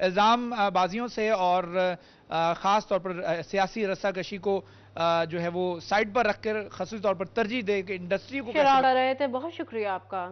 الزام بازیوں سے اور خاص طور پر سیاسی رسہ کشی کو جو ہے وہ سائٹ پر رکھ کر خصوصی طور پر ترجیح دے کہ انڈسٹری کو کیسے رہے تھے. بہت شکریہ آپ کا.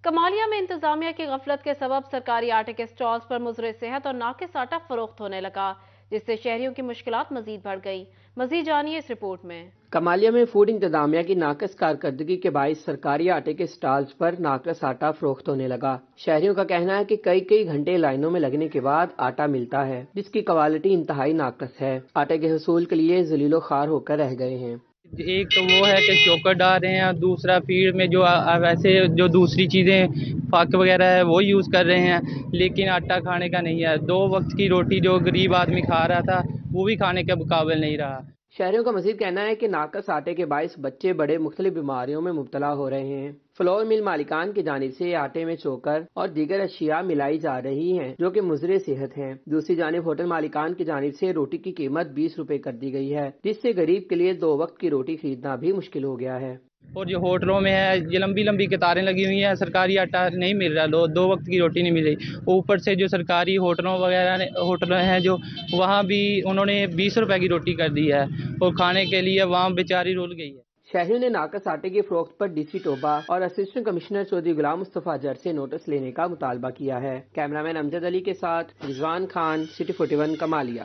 کمالیہ میں انتظامیہ کی غفلت کے سبب سرکاری آٹے کے سٹالز پر مضر صحت اور ناقص آٹا فروخت ہونے لگا، جس سے شہریوں کی مشکلات مزید بڑھ گئی. مزید جانیے اس رپورٹ میں. کمالیہ میں فوڈ انتظامیہ کی ناقص کارکردگی کے باعث سرکاری آٹے کے سٹالز پر ناقص آٹا فروخت ہونے لگا. شہریوں کا کہنا ہے کہ کئی گھنٹے لائنوں میں لگنے کے بعد آٹا ملتا ہے، جس کی کوالٹی انتہائی ناقص ہے. آٹے کے حصول کے لیے ذلیل و خوار ہو کر رہ گئے ہیں. ایک تو وہ ہے کہ چوکر ڈال رہے ہیں، دوسرا فیڈ میں جو ویسے جو دوسری چیزیں فاک وغیرہ ہے وہ یوز کر رہے ہیں، لیکن آٹا کھانے کا نہیں ہے. 2 وقت کی روٹی جو غریب آدمی کھا رہا تھا وہ بھی کھانے کے قابل نہیں رہا. شہریوں کا مزید کہنا ہے کہ ناقص آٹے کے باعث بچے بڑے مختلف بیماریوں میں مبتلا ہو رہے ہیں. فلور مل مالکان کی جانب سے آٹے میں چوکر اور دیگر اشیاء ملائی جا رہی ہیں جو کہ مضر صحت ہیں. دوسری جانب ہوٹل مالکان کی جانب سے روٹی کی قیمت 20 روپے کر دی گئی ہے، جس سے غریب کے لیے 2 وقت کی روٹی خریدنا بھی مشکل ہو گیا ہے. اور جو ہوٹلوں میں ہے یہ لمبی قطاریں لگی ہوئی ہیں، سرکاری آٹا نہیں مل رہا، 2 وقت کی روٹی نہیں مل رہی. اوپر سے جو سرکاری ہوٹل ہیں جو وہاں بھی انہوں نے 20 روپے کی روٹی کر دی ہے اور کھانے کے لیے وہاں بیچاری رول گئی ہے. شہریوں نے ناقص آٹے کی فروخت پر ڈی سی ٹوبہ اور اسسٹنٹ کمشنر چودھری غلام مصطفیٰ جر سے نوٹس لینے کا مطالبہ کیا ہے. کیمرامین امجد علی کے ساتھ رضوان خان، سٹی 41 کمالیہ.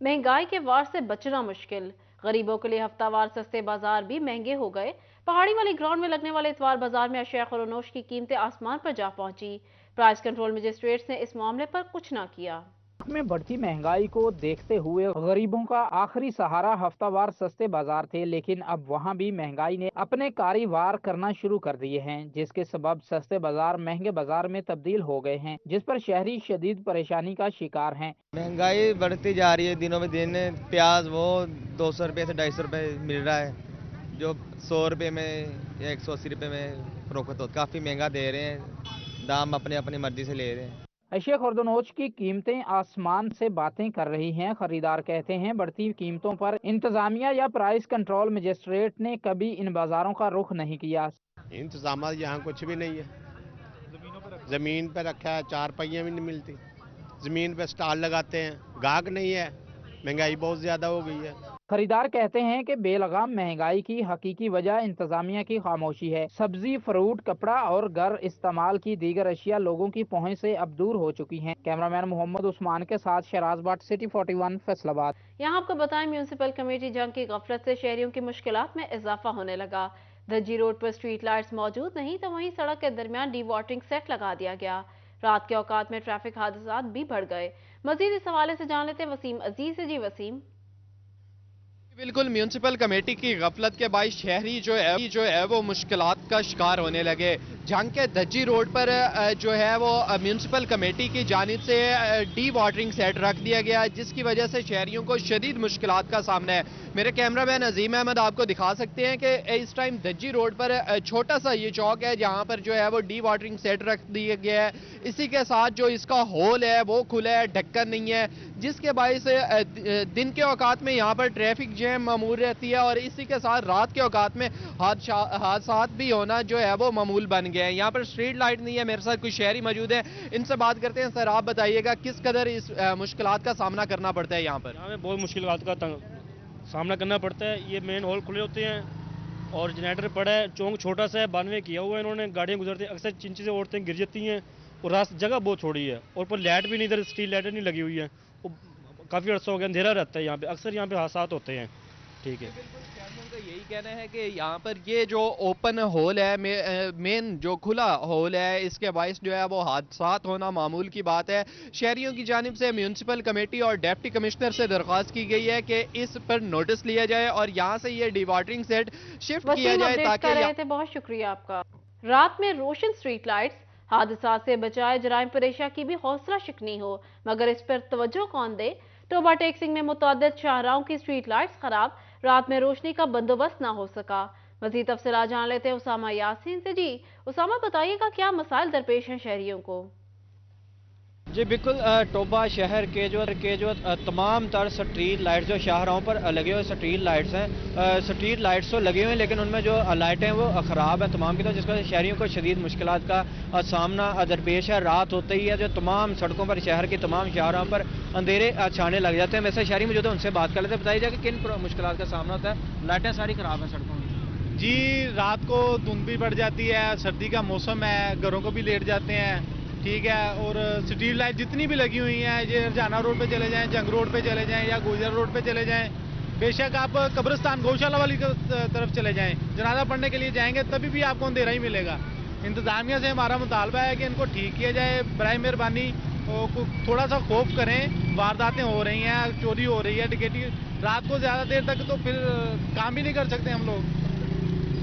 مہنگائی کے وار سے بچنا مشکل، غریبوں کے لیے ہفتہ وار سستے بازار بھی مہنگے ہو گئے. پہاڑی والی گراؤنڈ میں لگنے والے اتوار بازار میں اشیاء خورونوش کی قیمتیں آسمان پر جا پہنچی. پرائس کنٹرول مجسٹریٹس نے اس معاملے پر کچھ نہ کیا. میں بڑھتی مہنگائی کو دیکھتے ہوئے غریبوں کا آخری سہارا ہفتہ وار سستے بازار تھے، لیکن اب وہاں بھی مہنگائی نے اپنے کاری وار کرنا شروع کر دیے ہیں، جس کے سبب سستے بازار مہنگے بازار میں تبدیل ہو گئے ہیں، جس پر شہری شدید پریشانی کا شکار ہیں. مہنگائی بڑھتی جا رہی ہے دنوں میں دن. پیاز وہ 200 روپے سے 250 روپے مل رہا ہے، جو 100 روپے میں یا 180 روپے میں فروخت ہوتا. کافی مہنگا دے رہے ہیں، دام اپنی مرضی سے لے رہے ہیں. اشیاء خوردونوش کی قیمتیں آسمان سے باتیں کر رہی ہیں. خریدار کہتے ہیں بڑھتی قیمتوں پر انتظامیہ یا پرائس کنٹرول مجسٹریٹ نے کبھی ان بازاروں کا رخ نہیں کیا. انتظامات یہاں کچھ بھی نہیں ہے، زمین پہ رکھا ہے، 4 پہیے بھی نہیں ملتی. زمین پہ سٹال لگاتے ہیں، گاہک نہیں ہے، مہنگائی بہت زیادہ ہو گئی ہے. خریدار کہتے ہیں کہ بے لگام مہنگائی کی حقیقی وجہ انتظامیہ کی خاموشی ہے. سبزی، فروٹ، کپڑا اور گھر استعمال کی دیگر اشیاء لوگوں کی پہنچ سے اب دور ہو چکی ہیں. کیمرامین محمد عثمان کے ساتھ شہراز بٹ، سٹی 41 فیصل آباد. یہاں آپ کو بتائیں میونسپل کمیٹی جنگ کی غفلت سے شہریوں کی مشکلات میں اضافہ ہونے لگا. دھجی روڈ پر اسٹریٹ لائٹس موجود نہیں تو وہیں سڑک کے درمیان ڈی واٹرنگ سیٹ لگا دیا گیا. رات کے اوقات میں ٹریفک حادثات بھی بڑھ گئے. مزید اس حوالے سے جان لیتے وسیم عزیز سے. جی وسیم. بالکل، میونسپل کمیٹی کی غفلت کے باعث شہری جو ہے وہ مشکلات کا شکار ہونے لگے. جنگ کے دھجی روڈ پر جو ہے وہ میونسپل کمیٹی کی جانب سے ڈی واٹرنگ سیٹ رکھ دیا گیا، جس کی وجہ سے شہریوں کو شدید مشکلات کا سامنا ہے. میرے کیمرہ مین عظیم احمد آپ کو دکھا سکتے ہیں کہ اس ٹائم دھجی روڈ پر چھوٹا سا یہ چوک ہے جہاں پر جو ہے وہ ڈی واٹرنگ سیٹ رکھ دیا گیا ہے. اسی کے ساتھ جو اس کا ہول ہے وہ کھلا ہے، ڈھکن نہیں ہے، جس کے باعث دن کے اوقات میں یہاں پر ٹریفک جیم معمول رہتی ہے اور اسی کے ساتھ رات کے اوقات میں حادثات بھی ہونا جو ہے وہ معمول بن گئے ہیں. یہاں پر اسٹریٹ لائٹ نہیں ہے. میرے ساتھ کچھ شہری موجود ہیں، ان سے بات کرتے ہیں. سر آپ بتائیے گا کس قدر اس مشکلات کا سامنا کرنا پڑتا ہے یہاں پر؟ یہاں پہ بہت مشکلات کا سامنا کرنا پڑتا ہے. یہ مین ہال کھلے ہوتے ہیں اور جنریٹر پڑا ہے. چونک چھوٹا سا ہے، 92 کیا ہوا ہے انہوں نے. گاڑیاں گزرتی ہیں، اکثر چنچی سے عورتیں گر جاتی ہیں اور جگہ بہت چھوڑی ہے. اور پر لائٹ بھی نہیں، ادھر اسٹریٹ لائٹیں نہیں لگی ہوئی ہے. کافی عرصہ ہو گیا اندھیرا رہتا ہے یہاں پہ. اکثر یہاں پہ حادثات ہوتے ہیں. ٹھیک ہے، یہی کہنا ہے کہ یہاں پر یہ جو اوپن ہول ہے، مین جو کھلا ہول ہے، اس کے باعث جو ہے وہ حادثات ہونا معمول کی بات ہے. شہریوں کی جانب سے میونسپل کمیٹی اور ڈیپٹی کمشنر سے درخواست کی گئی ہے کہ اس پر نوٹس لیا جائے اور یہاں سے یہ ڈی واٹرنگ سیٹ شفٹ کیا جائے تاکہ... بہت شکریہ آپ کا. رات میں روشن اسٹریٹ لائٹس حادثات سے بچائے جرائم پیشہ کی بھی حوصلہ شکنی ہو، مگر اس پر توجہ کون دے؟ ٹوبہ ٹیکسنگ میں متعدد شاہراہوں کی اسٹریٹ لائٹس خراب، رات میں روشنی کا بندوبست نہ ہو سکا. مزید تفصیلات جان لیتے ہیں اسامہ یاسین سے. جی اسامہ، بتائیے گا کیا مسائل درپیش ہیں شہریوں کو؟ جی بالکل ٹوبہ شہر کے جو تمام تر سٹریٹ لائٹس جو شاہراہوں پر لگے ہوئے سٹریٹ لائٹس ہیں، سٹریٹ لائٹس تو لگے ہوئے ہیں لیکن ان میں جو لائٹیں ہیں وہ خراب ہیں تمام کی طرح، جس وجہ سے شہریوں کو شدید مشکلات کا سامنا درپیش ہے۔ رات ہوتے ہی ہے جو تمام سڑکوں پر شہر کی تمام شاہراہوں پر اندھیرے چھانے لگ جاتے ہیں۔ ویسے شہری موجود ہیں، ان سے بات کر لیتے ہیں، بتائی جائے کہ کن مشکلات کا سامنا ہوتا ہے؟ لائٹیں ساری خراب ہیں سڑکوں میں۔ جی رات کو دھند بھی بڑھ جاتی ہے، سردی کا موسم ہے، گھروں کو بھی لیٹ جاتے ہیں، ٹھیک ہے، اور سٹریٹ لائٹ جتنی بھی لگی ہوئی ہیں، یہ رجحانہ روڈ پہ چلے جائیں، جنگ روڈ پہ چلے جائیں یا گوجر روڈ پہ چلے جائیں، بے شک آپ قبرستان گوشالہ والی طرف چلے جائیں، جنازہ پڑھنے کے لیے جائیں گے تبھی بھی آپ کو اندھیرا ہی ملے گا۔ انتظامیہ سے ہمارا مطالبہ ہے کہ ان کو ٹھیک کیا جائے، برائے مہربانی تھوڑا سا خوف کریں، وارداتیں ہو رہی ہیں، چوری ہو رہی ہے، ڈکیتی، رات کو زیادہ دیر تک تو پھر کام بھی نہیں کر سکتے ہم لوگ،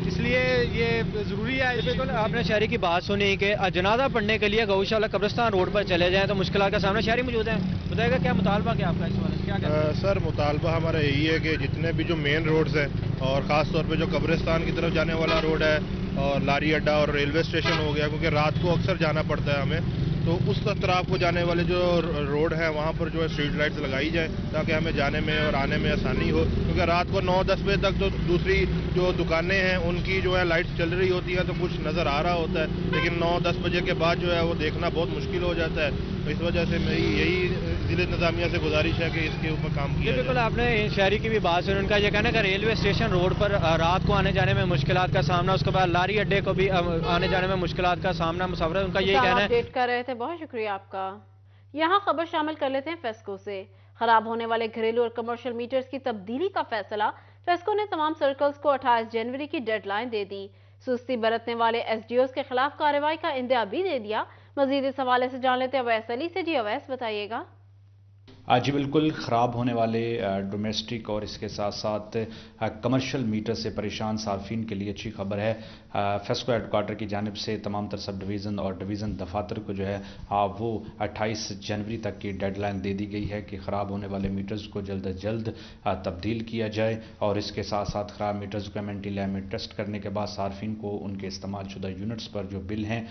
اس لیے یہ ضروری ہے۔ بالکل آپ نے شہری کی بات سنی کہ جنازہ پڑھنے کے لیے گوشالہ قبرستان روڈ پر چلے جائیں تو مشکلات کا سامنا، شہری موجود ہیں، بتائے گا کیا مطالبہ کیا آپ کا اس والے کیا؟ سر مطالبہ ہمارا یہی ہے کہ جتنے بھی جو مین روڈز ہیں اور خاص طور پہ جو قبرستان کی طرف جانے والا روڈ ہے اور لاری اڈا اور ریلوے اسٹیشن ہو گیا، کیونکہ رات کو اکثر جانا پڑتا ہے ہمیں، تو اس طرف کو جانے والے جو روڈ ہیں وہاں پر جو ہے اسٹریٹ لائٹس لگائی جائیں تاکہ ہمیں جانے میں اور آنے میں آسانی ہو، کیونکہ رات کو 9-10 بجے تک تو دوسری جو دکانیں ہیں ان کی جو ہے لائٹس چل رہی ہوتی ہیں تو کچھ نظر آ رہا ہوتا ہے، لیکن 9-10 بجے کے بعد جو ہے وہ دیکھنا بہت مشکل ہو جاتا ہے، تو اس وجہ سے میری یہی ضلع انتظامیہ سے گزارش ہے کہ اس کے اوپر کام کیا جائے۔ بالکل آپ نے شہری کی بھی بات سنی، ان کا یہ کہنا ہے کہ ریلوے اسٹیشن روڈ پر رات کو آنے جانے میں مشکلات کا سامنا، اس کے بعد لاری اڈے کو بھی آنے جانے میں مشکلات کا سامنا، مسافر ان کا یہی کہنا ہے۔ اپڈیٹ کر رہے تھے، بہت شکریہ آپ کا۔ یہاں خبر شامل کر لیتے ہیں فیسکو سے۔ خراب ہونے والے گھریلو اور کمرشل میٹرز کی تبدیلی کا فیصلہ، فیسکو نے تمام سرکلز کو 28 جنوری کی ڈیڈ لائن دے دی۔ سستی برتنے والے ایس ڈی اوز کے خلاف کارروائی کا اندیا بھی دے دیا۔ مزید اس حوالے سے جان لیتے ہیں اویس علی سے۔ جی اویس بتائیے گا۔ جی بالکل، خراب ہونے والے ڈومیسٹک اور اس کے ساتھ ساتھ کمرشل میٹر سے پریشان صارفین کے لیے اچھی خبر ہے۔ فیسکو ہیڈ کوارٹر کی جانب سے تمام تر سب ڈویژن اور ڈویژن دفاتر کو جو ہے وہ 28 جنوری تک کی ڈیڈ لائن دے دی گئی ہے کہ خراب ہونے والے میٹرز کو جلد از جلد تبدیل کیا جائے، اور اس کے ساتھ ساتھ خراب میٹرز کو MNT لیب میں ٹیسٹ کرنے کے بعد صارفین کو ان کے استعمال شدہ یونٹس پر جو بل ہیں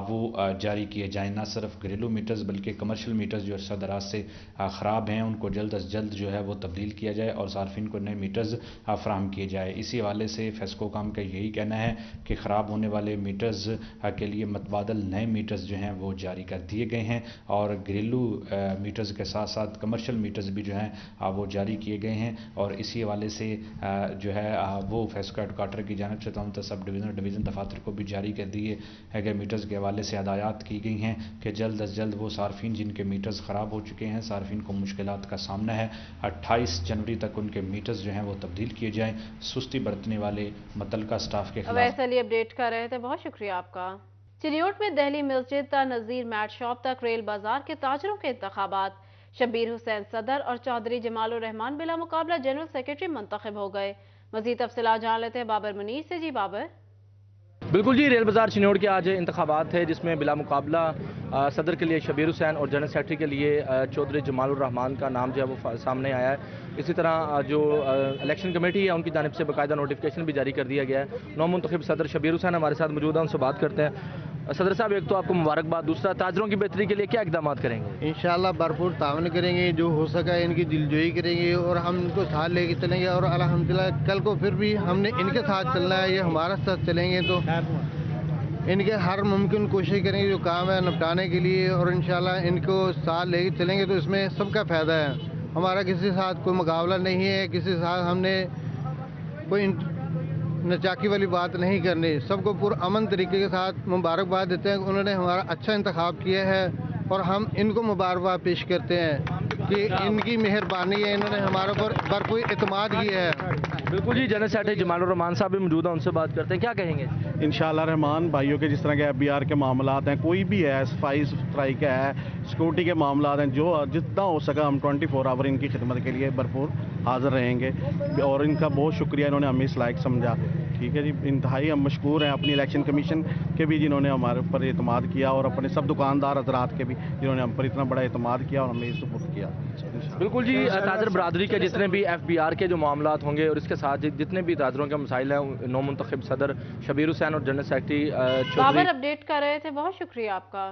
وہ جاری کیے جائیں۔ نہ صرف گھریلو میٹرز بلکہ کمرشل میٹرز جو عرصہ دراز سے خراب ہیں ان کو جلد از جلد جو ہے وہ تبدیل کیا جائے اور صارفین کو نئے میٹرز فراہم کیے جائے۔ اسی حوالے سے فیسکو کام کا یہی کہنا ہے کہ خراب ہونے والے میٹرز کے لیے متبادل نئے میٹرز جو ہیں وہ جاری کر دیے گئے ہیں، اور گھریلو میٹرز کے ساتھ ساتھ کمرشل میٹرز بھی جو ہیں وہ جاری کیے گئے ہیں، اور اسی حوالے سے جو ہے وہ فیسکو ہیڈ کوارٹر کی جانب سے تمام سب ڈویژن اور ڈویژن دفاتر کو بھی جاری کر دیے گئے میٹرز کے حوالے سے ہدایات کی گئی ہیں کہ جلد از جلد وہ صارفین جن کے میٹرز خراب ہو چکے ہیں، صارفین کو مشکلات کا سامنا ہے، 28 جنوری تک ان کے میٹرز جو ہیں وہ تبدیل کیے جائیں۔ سستی برتنے والے متعلقہ سٹاف کے خلاف۔ اویس علی اپڈیٹ کر رہے تھے، بہت شکریہ آپ کا۔ چلیوٹ میں دہلی مسجد تا نذیر میٹ شاپ تک ریل بازار کے تاجروں کے انتخابات، شبیر حسین صدر اور چودھری جمال الرحمان بلا مقابلہ جنرل سیکرٹری منتخب ہو گئے۔ مزید تفصیلات جان لیتے ہیں بابر منیر سے۔ جی بابر۔ بالکل جی، ریل بازار چنیوڑ کے آج انتخابات تھے جس میں بلا مقابلہ صدر کے لیے شبیر حسین اور جنرل سیکرٹری کے لیے چودھری جمال الرحمان کا نام جو ہے وہ سامنے آیا ہے۔ اسی طرح جو الیکشن کمیٹی ہے ان کی جانب سے باقاعدہ نوٹیفکیشن بھی جاری کر دیا گیا ہے۔ نو منتخب صدر شبیر حسین ہمارے ساتھ موجود ہیں، ان سے بات کرتے ہیں۔ صدر صاحب، ایک تو آپ کو مبارکباد، دوسرا تاجروں کی بہتری کے لیے کیا اقدامات کریں گے؟ انشاءاللہ بھرپور تعاون کریں گے، جو ہو سکا ان کی دلجوئی کریں گے اور ہم ان کو ساتھ لے کے چلیں گے، اور الحمدللہ کل کو پھر بھی ہم نے ان کے ساتھ چلنا ہے، یہ ہمارے ساتھ چلیں گے تو ان کے ہر ممکن کوشش کریں گے جو کام ہے نپٹانے کے لیے، اور انشاءاللہ ان کو ساتھ لے کے چلیں گے تو اس میں سب کا فائدہ ہے۔ ہمارا کسی ساتھ کوئی مقابلہ نہیں ہے، کسی ساتھ ہم نے کوئی نچاکی والی بات نہیں کرنی، سب کو پرامن طریقے کے ساتھ مبارکباد دیتے ہیں کہ انہوں نے ہمارا اچھا انتخاب کیا ہے، اور ہم ان کو مبارکباد پیش کرتے ہیں کہ ان کی مہربانی ہے، انہوں نے ہمارے اوپر بھرپور اعتماد کیا ہے۔ بالکل جی، جنرل سیکرٹری جمال الرحمان صاحب بھی موجود ہیں، ان سے بات کرتے ہیں، کیا کہیں گے؟ انشاءاللہ رحمان، بھائیوں کے جس طرح کے FBR کے معاملات ہیں، کوئی بھی ہے، صفائی ستھرائی کا ہے، سیکورٹی کے معاملات ہیں، جو جتنا ہو سکا ہم 24 آور ان کی خدمت کے لیے بھرپور حاضر رہیں گے، اور ان کا بہت شکریہ، انہوں نے ہمیں اس لائق سمجھا۔ ٹھیک ہے جی، انتہائی ہم مشکور ہیں اپنی الیکشن کمیشن کے بھی جنہوں نے ہمارے اوپر اعتماد کیا، اور اپنے سب دکاندار حضرات کے بھی جنہوں نے ہم پر اتنا بڑا اعتماد کیا اور ہمیں یہ سپورٹ کیا۔ بالکل جی، تاجر برادری کے جتنے بھی FBR کے جو معاملات ہوں گے اور اس کے ساتھ جتنے بھی تاجروں کے مسائل ہیں، نو منتخب صدر شبیر حسین اور جنرل سیکرٹری بابر اپڈیٹ کر رہے تھے، بہت شکریہ آپ کا۔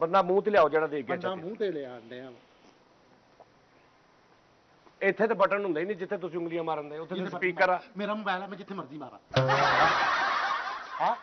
ਬੰਦਾ ਮੂੰਹ ਤੇ ਲਿਆਓ ਜਿਹੜਾ ਦੇ ਗਿਆ ਬੰਦਾ ਮੂੰਹ ਤੇ ਲਿਆਉਂਦੇ ਆ। ਇੱਥੇ ਤੇ ਬਟਨ ਹੁੰਦਾ ਹੀ ਨਹੀਂ ਜਿੱਥੇ ਤੁਸੀਂ ਉਂਗਲੀਆਂ ਮਾਰਦੇ ਉੱਥੇ ਤੇ ਸਪੀਕਰ ਆ। ਮੇਰਾ ਮੋਬਾਈਲ ਆ, ਮੈਂ ਜਿੱਥੇ ਮਰਜ਼ੀ ਮਾਰਾਂ।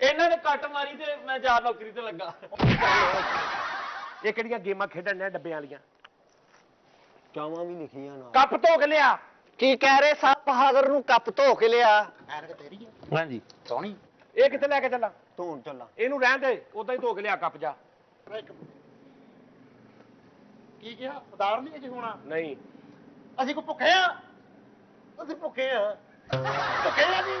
ਇਹਨਾਂ ਨੇ ਕੱਟ ਮਾਰੀ ਤੇ ਮੈਂ ਜਾ ਨੌਕਰੀ ਤੇ ਲੱਗਾ। ਇਹ ਕਿਹੜੀਆਂ ਗੇਮਾਂ ਖੇਡਣ ਨੇ ਡੱਬਿਆਂ ਵਾਲੀਆਂ? ਚਾਵਾਂ ਵੀ ਲਿਖੀਆਂ ਨਾ। ਕੱਪ ਧੋ ਕੇ ਲਿਆ। ਕੀ ਕਹਿ ਰਹੇ ਸਾਹਿਬ ਬਹਾਦਰ ਨੂੰ ਕੱਪ ਧੋ ਕੇ ਲਿਆ? ਐਨਕ ਤੇਰੀ ਹੈ ਹਾਂਜੀ ਸੋਹਣੀ। ਇਹ ਕਿੱਥੇ ਲੈ ਕੇ ਚੱਲਾਂ? ਧੋਣ ਚੱਲਾਂ। ਇਹਨੂੰ ਰਹਿਣ ਦੇ, ਉਦਾਂ ਹੀ ਧੋ ਕੇ ਲਿਆ ਕੱਪ ਜਾ। ਕੀ ਕਿਹਾ? ਉਦਾਰ ਨਹੀਂ ਅਜੇ ਹੋਣਾ। ਨਹੀਂ ਅਸੀਂ ਕੋ ਭੁੱਖੇ ਆ? ਅਸੀਂ ਭੁੱਖੇ ਆ? ਭੁੱਖੇ ਆ ਜੀ।